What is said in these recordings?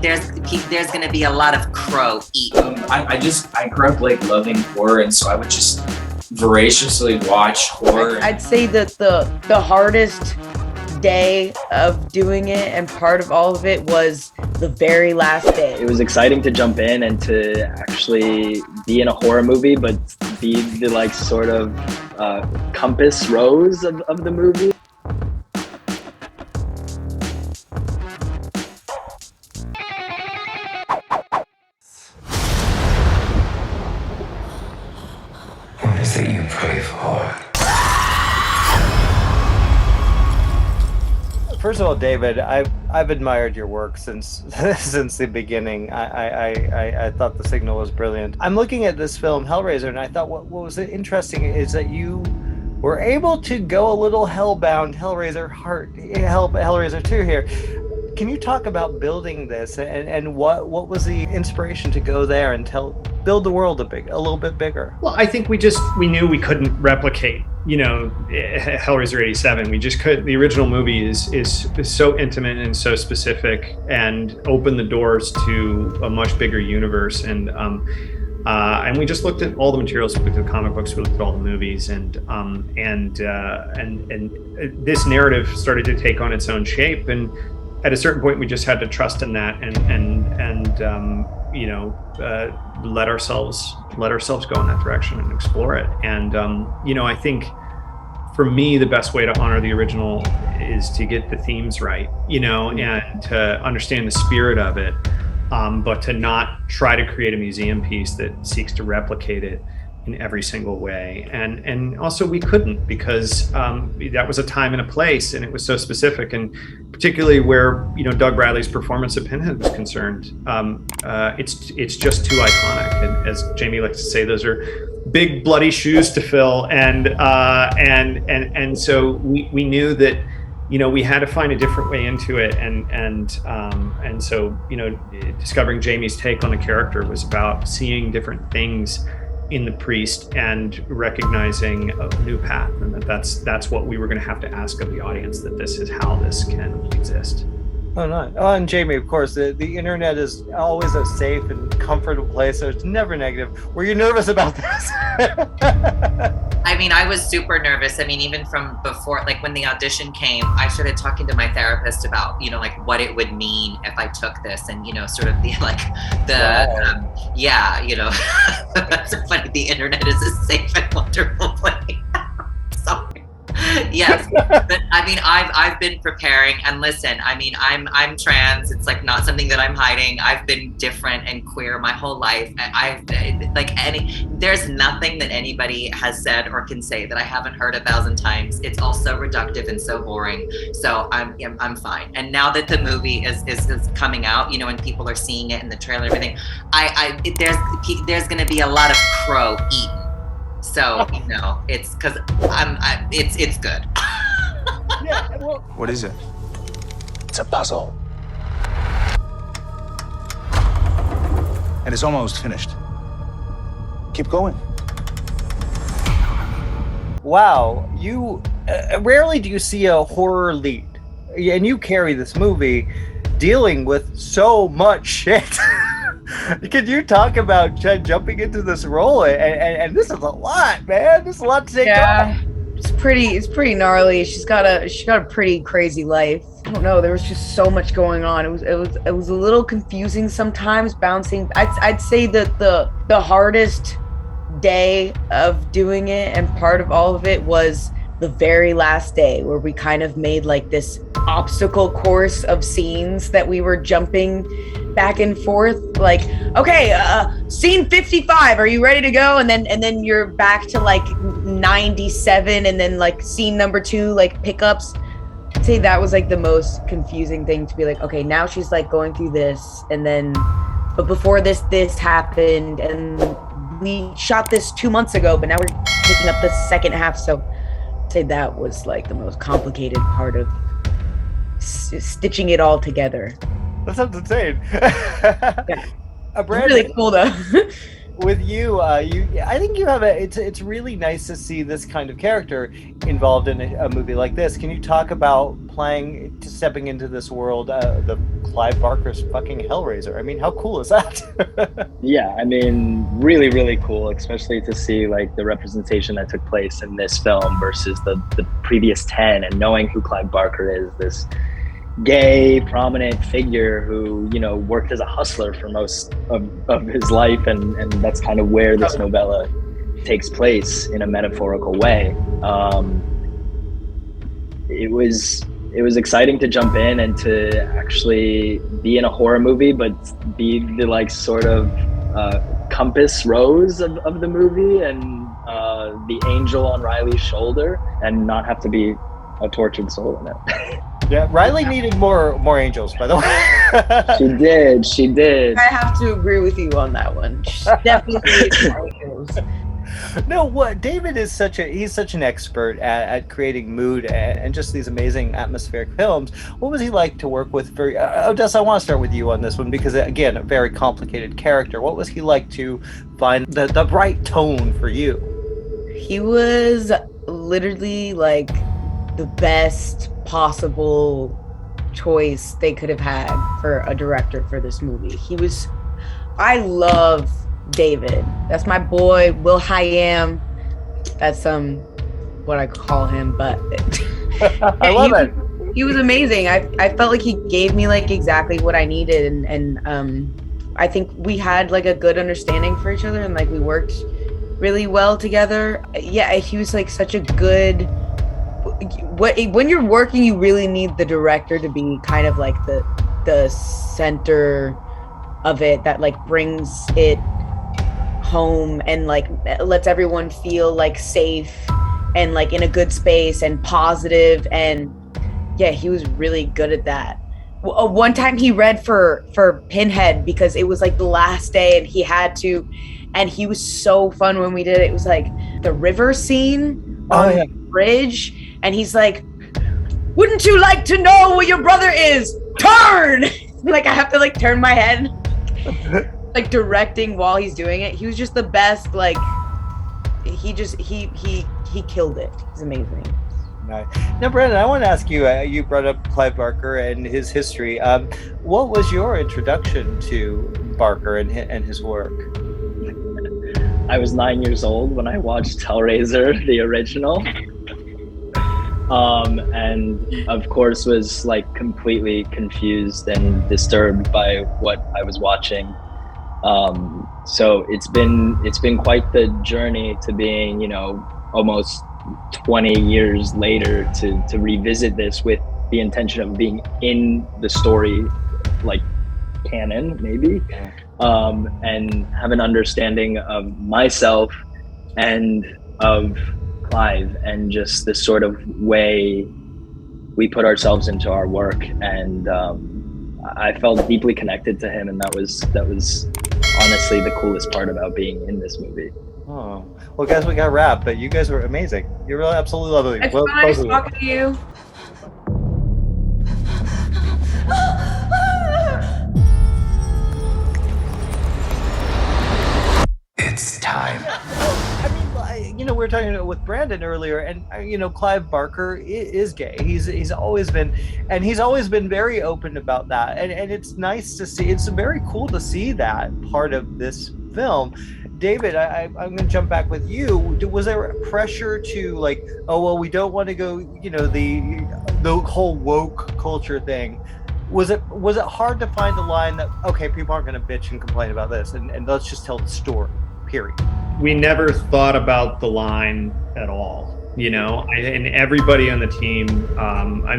there's gonna be a lot of crow eating. I grew up like loving horror, and so I would just voraciously watch horror. I'd say that the hardest day of doing it, and part of all of it, was the very last day. It was exciting to jump in and to actually be in a horror movie, but be the like sort of compass rose of the movie. What is it you pray for? First of all, David, I've admired your work since the beginning. I thought The Signal was brilliant. I'm looking at this film, Hellraiser, and I thought what was interesting is that you were able to go a little hellbound Hellraiser 2 here. Can you talk about building this and what was the inspiration to go there and build the world a little bit bigger? Well, I think we knew we couldn't replicate, Hellraiser 87. We just couldn't. The original movie is so intimate and so specific and opened the doors to a much bigger universe. And we just looked at all the materials. We looked at the comic books, we looked at all the movies, and this narrative started to take on its own shape. And at a certain point, we just had to trust in that and let ourselves go in that direction and explore it. And I think for me, the best way to honor the original is to get the themes right, and to understand the spirit of it, but to not try to create a museum piece that seeks to replicate it in every single way. And also we couldn't, because that was a time and a place, and it was so specific, and particularly where Doug Bradley's performance of Pinhead was concerned, it's just too iconic. And as Jamie likes to say, those are big bloody shoes to fill, and so we knew that we had to find a different way into it, and so discovering Jamie's take on the character was about seeing different things in the priest and recognizing a new path, and that's what we were going to have to ask of the audience, that this is how this can exist. Oh, nice. Oh, and Jamie, of course, the internet is always a safe and comfortable place, so it's never negative. Were you nervous about this? I mean, I was super nervous. I mean, even from before, like when the audition came, I started talking to my therapist about, what it would mean if I took this, and, sort of that's so funny. The internet is a safe and wonderful place. Sorry. Yes, but I mean, I've been preparing, and listen, I mean, I'm trans. It's like not something that I'm hiding. I've been different and queer my whole life. There's nothing that anybody has said or can say that I haven't heard 1,000 times. It's all so reductive and so boring. So I'm fine. And now that the movie is coming out, and people are seeing it in the trailer and everything, there's going to be a lot of crow eaten. So, it's because it's good. Yeah, well, What is it? It's a puzzle. And it's almost finished. Keep going. wow, you rarely do you see a horror lead, and you carry this movie dealing with so much shit. Could you talk about jumping into this role? And this is a lot, man. There's a lot to take on. It's pretty gnarly. She's got a pretty crazy life. I don't know. There was just so much going on. It was a little confusing sometimes. Bouncing. I'd say that the hardest day of doing it, and part of all of it, was the very last day, where we kind of made like this obstacle course of scenes that we were jumping back and forth, like, okay, scene 55, are you ready to go? And then you're back to like 97, and then like scene number 2, like pickups. I'd say that was like the most confusing thing, to be like, okay, now she's like going through this, and then but before this happened, and we shot this 2 months ago, but now we're picking up the second half. So I'd say that was like the most complicated part of stitching it all together. That sounds insane. Yeah. It's really cool though. with you, I think you have it's really nice to see this kind of character involved in a movie like this. Can you talk about stepping into this world, the Clive Barker's fucking Hellraiser? I mean, how cool is that? Yeah, I mean, really, really cool, especially to see like the representation that took place in this film versus the previous 10, and knowing who Clive Barker is, this gay, prominent figure who, you know, worked as a hustler for most of his life, and that's kind of where this novella takes place in a metaphorical way. It was exciting to jump in and to actually be in a horror movie, but be the like sort of compass rose of the movie, and the angel on Riley's shoulder, and not have to be a tortured soul in it. Yeah, Riley needed more angels, by the way. She did. I have to agree with you on that one. She definitely needs more angels. No, what David is he's such an expert at creating mood and just these amazing atmospheric films. What was he like to work with? Odessa, I want to start with you on this one, because again, a very complicated character. What was he like to find the right tone for you? He was literally like the best possible choice they could have had for a director for this movie. I love David. That's my boy, Hiam. That's what I call him, but I love it. He was amazing. I felt like he gave me like exactly what I needed, and I think we had like a good understanding for each other, and like we worked really well together. Yeah, he was like such a good. When you're working, you really need the director to be kind of like the center of it, that like brings it home and like lets everyone feel like safe and like in a good space and positive. And yeah, he was really good at that. One time he read for Pinhead because it was like the last day and he had to, and he was so fun when we did it. It was like the river scene on the bridge, and he's like, "Wouldn't you like to know where your brother is? Turn!" Like I have to like turn my head, like directing while he's doing it. He was just the best. Like he killed it. He's amazing. Nice. Now, Brandon, I want to ask you. You brought up Clive Barker and his history. What was your introduction to Barker and his work? I was 9 years old when I watched Hellraiser, the original. And of course was like completely confused and disturbed by what I was watching. So it's been quite the journey to being, you know, almost 20 years later to revisit this with the intention of being in the story, like canon maybe, and have an understanding of myself and of Clive, and just this sort of way we put ourselves into our work. And I felt deeply connected to him, and that was honestly the coolest part about being in this movie. Oh, well, guys, we got wrapped, but you guys were amazing. You're really absolutely lovely. It's nice talking to you. It's time. I mean, you know, we were talking with Brandon earlier, and you know, Clive Barker is gay. He's always been, and he's always been very open about that. And it's nice to see. It's very cool to see that part of this film. David, I'm going to jump back with you. Was there pressure to like, oh well, we don't want to go, you know, the whole woke culture thing? Was it hard to find a line that, okay, people aren't going to bitch and complain about this, and let's just tell the story, period? We never thought about the line at all, you know, and everybody on the team,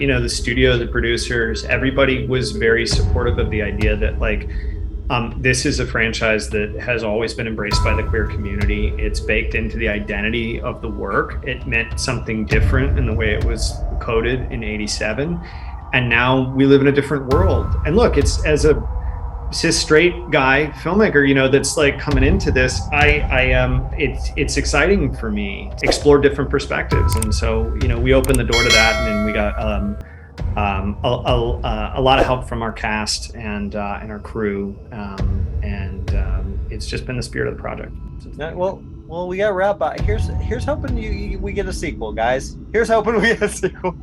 you know, the studio, the producers, everybody was very supportive of the idea that like, this is a franchise that has always been embraced by the queer community. It's baked into the identity of the work. It meant something different in the way it was coded in '87. And now we live in a different world. And look, it's as a cis straight guy filmmaker, you know, that's like coming into this, it's exciting for me to explore different perspectives. And so, you know, we opened the door to that, and then we got a lot of help from our cast and our crew, and it's just been the spirit of the project. Well, we got to wrap up. Here's hoping we get a sequel, guys. Here's hoping we get a sequel.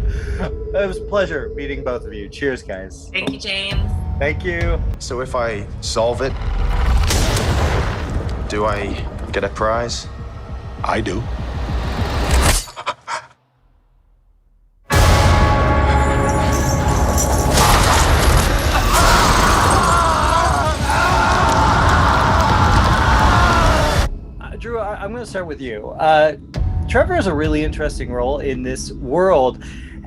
It was a pleasure meeting both of you. Cheers, guys. Thank you, James. Thank you. So if I solve it, do I get a prize? I do. Drew, I'm going to start with you. Trevor has a really interesting role in this world.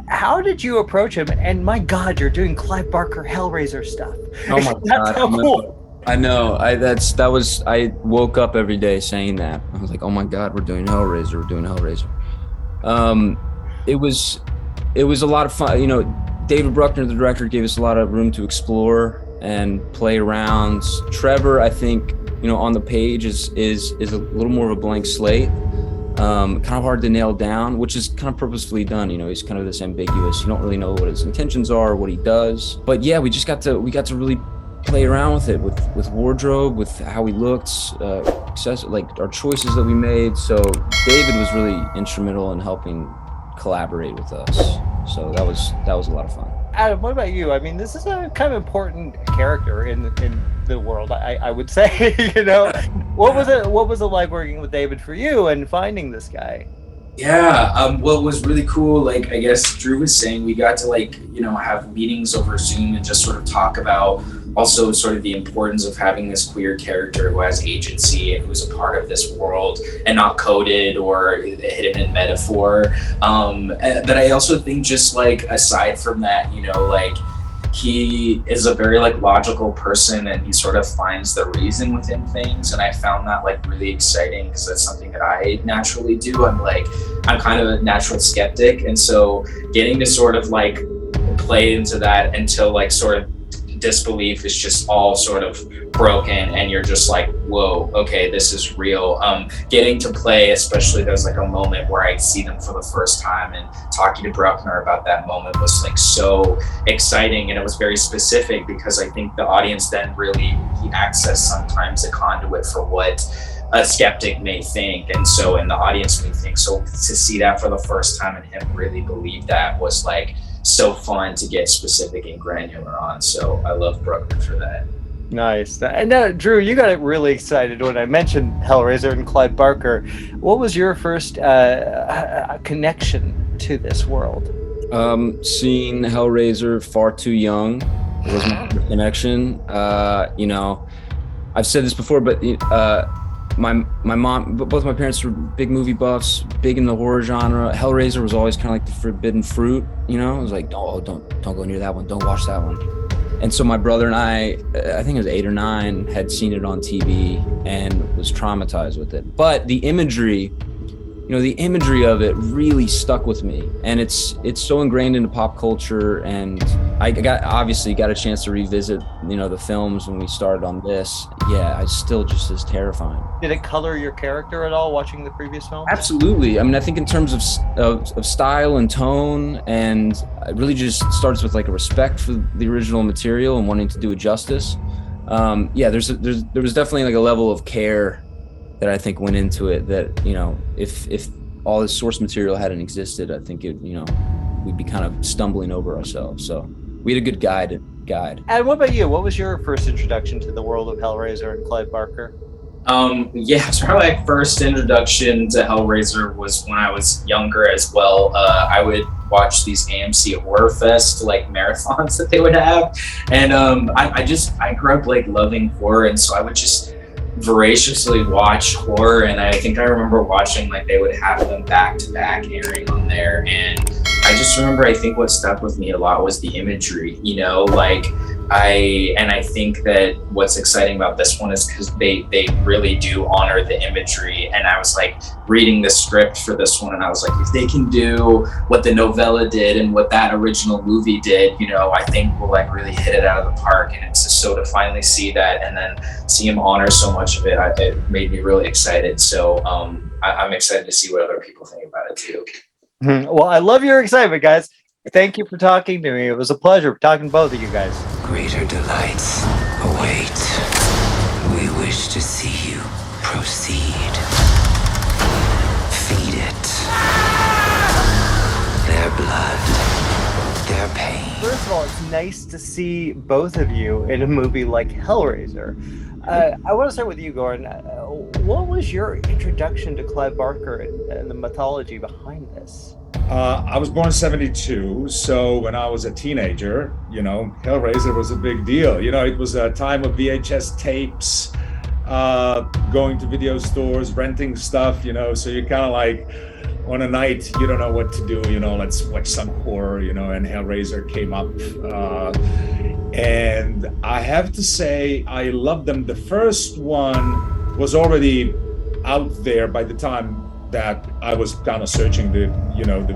How did you approach him? And my God, you're doing Clive Barker Hellraiser stuff. Oh my That's God! so cool. I know. I woke up every day saying that. I was like, oh my God, we're doing Hellraiser. We're doing Hellraiser. It was a lot of fun. You know, Davd Bruckner, the director, gave us a lot of room to explore and play around. Trevor, I think, you know, on the page is a little more of a blank slate. Kind of hard to nail down, which is kind of purposefully done. You know, he's kind of this ambiguous. You don't really know what his intentions are, what he does. But yeah, we got to really play around with it, with wardrobe, with how he looked, like our choices that we made. So David was really instrumental in helping collaborate with us. So that was a lot of fun. Adam, what about you? I mean, this is a kind of important character in the world, I would say. You know, what was it like working with David for you and finding this guy? Yeah, what was really cool, like I guess Drew was saying, we got to like, you know, have meetings over Zoom and just sort of talk about also sort of the importance of having this queer character who has agency and who's a part of this world and not coded or hidden in metaphor. But I also think just like aside from that, you know, like he is a very like logical person and he sort of finds the reason within things, and I found that like really exciting because that's something that I naturally do. I'm kind of a natural skeptic, and so getting to sort of like play into that until like sort of disbelief is just all sort of broken and you're just like, whoa, okay, this is real. Getting to play, especially there's like a moment where I see them for the first time, and talking to Bruckner about that moment was like so exciting, and it was very specific because I think the audience then really he accessed sometimes a conduit for what a skeptic may think, and so in the audience may think. So to see that for the first time and him really believe that was like so fun to get specific and granular on. So I love Bruckner for that. Nice. And Drew, you got really excited when I mentioned Hellraiser and Clive Barker. What was your first connection to this world? Seeing Hellraiser far too young was my connection. You know, I've said this before, but my mom, both my parents were big movie buffs, big in the horror genre. Hellraiser was always kind of like the forbidden fruit, you know. It was like, oh, don't go near that one, don't watch that one. And so my brother and I think it was 8 or 9, had seen it on TV and was traumatized with it. But the imagery of it really stuck with me, and it's so ingrained into pop culture. And I obviously got a chance to revisit, you know, the films when we started on this. Yeah, it's still just as terrifying. Did it color your character at all watching the previous film? Absolutely. I mean, I think in terms of style and tone, and it really just starts with like a respect for the original material and wanting to do it justice. Yeah, there was definitely like a level of care that I think went into it that, you know, if all this source material hadn't existed, I think we'd be kind of stumbling over ourselves. So we had a good guide. And what about you? What was your first introduction to the world of Hellraiser and Clive Barker? Yeah, so my first introduction to Hellraiser was when I was younger as well. I would watch these AMC Horror Fest like marathons that they would have, and I grew up like loving horror, and so I would just voraciously watch horror. And I think I remember watching like they would have them back to back airing on there, and I just remember I think what stuck with me a lot was the imagery, you know, like I think that what's exciting about this one is because they really do honor the imagery. And I was like reading the script for this one, and I was like, if they can do what the novella did and what that original movie did, you know, I think we'll like really hit it out of the park. And it's just so to finally see that and then see him honor so much of it, it made me really excited. So I'm excited to see what other people think about it too. Well, I love your excitement, guys. Thank you for talking to me. It was a pleasure talking to both of you guys. greater delights await. We wish to see you proceed. Feed it. Their blood, their pain. First of all, it's nice to see both of you in a movie like Hellraiser. I want to start with you, Goran. What was your introduction to Clive Barker and the mythology behind this? I was born in '72, so when I was a teenager, Hellraiser was a big deal. It was a time of VHS tapes, going to video stores, renting stuff, so you're kind of like, on a night, you don't know what to do, let's watch some horror, and Hellraiser came up. And I have to say, I loved them. The first one was already out there by the time that I was kind of searching the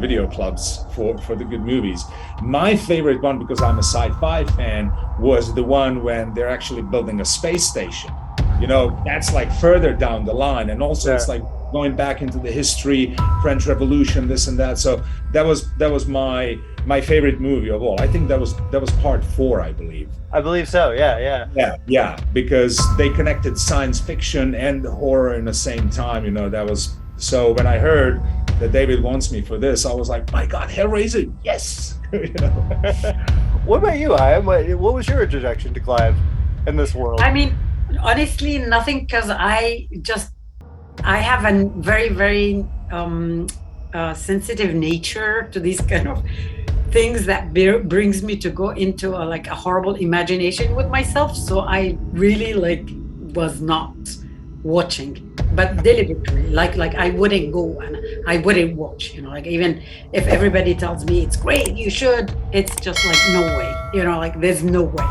video clubs for the good movies. My favorite one, because I'm a sci-fi fan, was the one when they're actually building a space station. That's like further down the line. And also it's like going back into the history, French Revolution, this and that. So that was my favorite movie of all. I think that was part 4, I believe. I believe so. Yeah. Because they connected science fiction and horror in the same time. That was. So when I heard that David wants me for this, I was like, my God, Hellraiser, yes. What about you, Hiam? What was your introduction to Clive in this world? I mean, honestly, nothing, because I have a very, very sensitive nature to these kind of things that brings me to go into a horrible imagination with myself. So I really was not watching, but deliberately, like I wouldn't go and I wouldn't watch, even if everybody tells me it's great, you should, it's just no way, there's no way,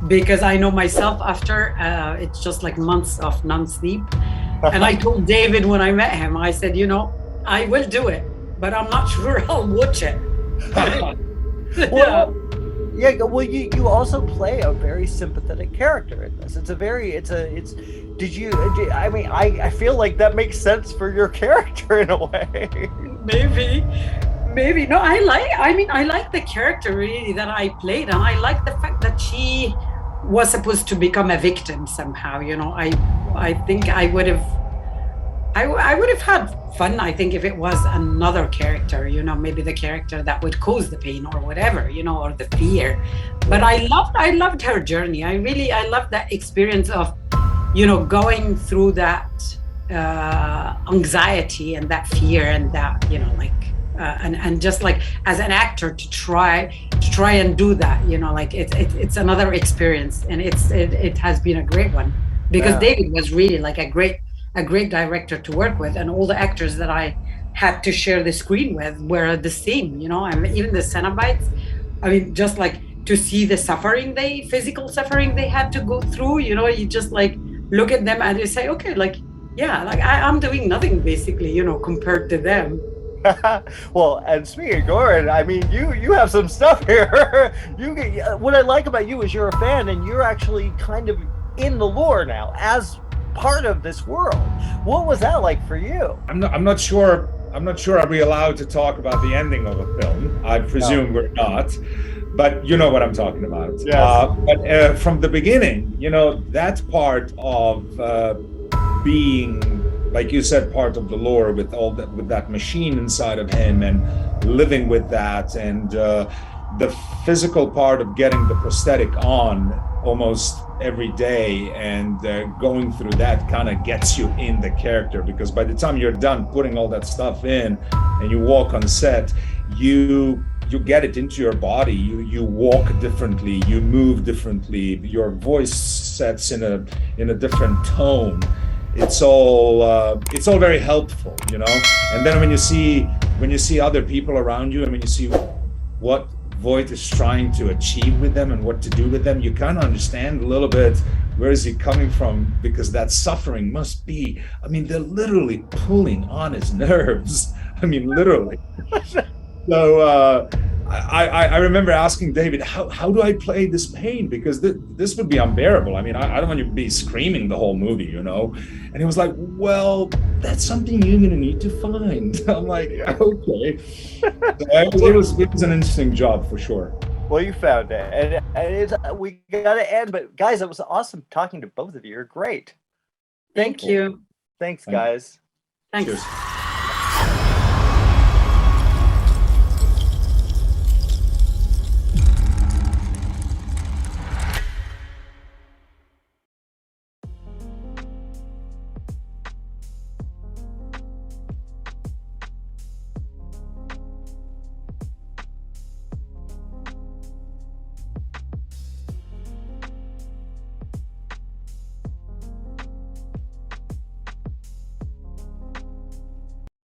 because I know myself after it's just months of non-sleep. And I told David when I met him, I said, I will do it, but I'm not sure I'll watch it. Well, you also play a very sympathetic character in this. I feel like that makes sense for your character in a way. Maybe. No, I like the character really that I played, and I like the fact that she was supposed to become a victim somehow. I think I would have had fun, I think, if it was another character, maybe the character that would cause the pain or whatever, or the fear. But I loved her journey. I loved that experience of, going through that anxiety and that fear and that, and just as an actor to try and do that, it's another experience, and it has been a great one, because David was really a great director to work with, and all the actors that I had to share the screen with were the same, and even the Cenobites. I mean, just to see the physical suffering they had to go through, you just look at them and you say, okay, I'm doing nothing basically, compared to them. Well, and speaking of Goran, I mean, you have some stuff here. What I like about you is you're a fan, and you're actually kind of in the lore now as part of this world. What was that like for you? I'm not sure. Are we allowed to talk about the ending of a film? I presume we're not. But you know what I'm talking about. Yes. But from the beginning, that part of being, like you said, part of the lore with that machine inside of him, and living with that, and the physical part of getting the prosthetic on almost every day, and going through that kind of gets you in the character, because by the time you're done putting all that stuff in and you walk on set, you get it into your body. You walk differently, you move differently, your voice sets in a different tone. It's all very helpful, and then when you see other people around you, and when you see what Voight is trying to achieve with them and what to do with them, you kind of understand a little bit where is he coming from, because that suffering must be, they're literally pulling on his nerves. Literally. So I remember asking David, how do I play this pain? Because this would be unbearable. I don't want you to be screaming the whole movie, And he was like, well, that's something you're going to need to find. I'm like, okay. So it was an interesting job for sure. Well, you found it, and it's, we gotta end. But guys, it was awesome talking to both of you. You're great. Thank you. Thanks, guys. Thanks. Cheers.